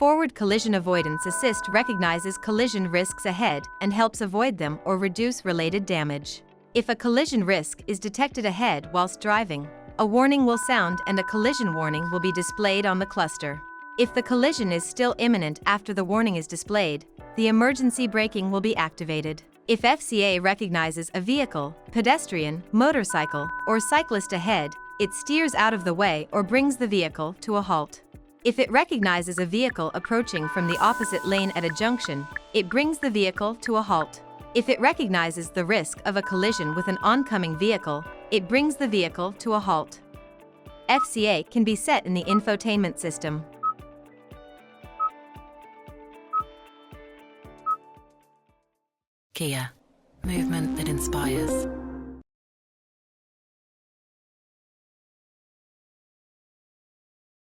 Forward Collision Avoidance Assist recognizes collision risks ahead and helps avoid them or reduce related damage. If a collision risk is detected ahead whilst driving, a warning will sound and a collision warning will be displayed on the cluster. If the collision is still imminent after the warning is displayed, the emergency braking will be activated. If FCA recognizes a vehicle, pedestrian, motorcycle, or cyclist ahead, it steers out of the way or brings the vehicle to a halt. If it recognizes a vehicle approaching from the opposite lane at a junction, it brings the vehicle to a halt. If it recognizes the risk of a collision with an oncoming vehicle, it brings the vehicle to a halt. FCA can be set in the infotainment system. Kia, movement that inspires.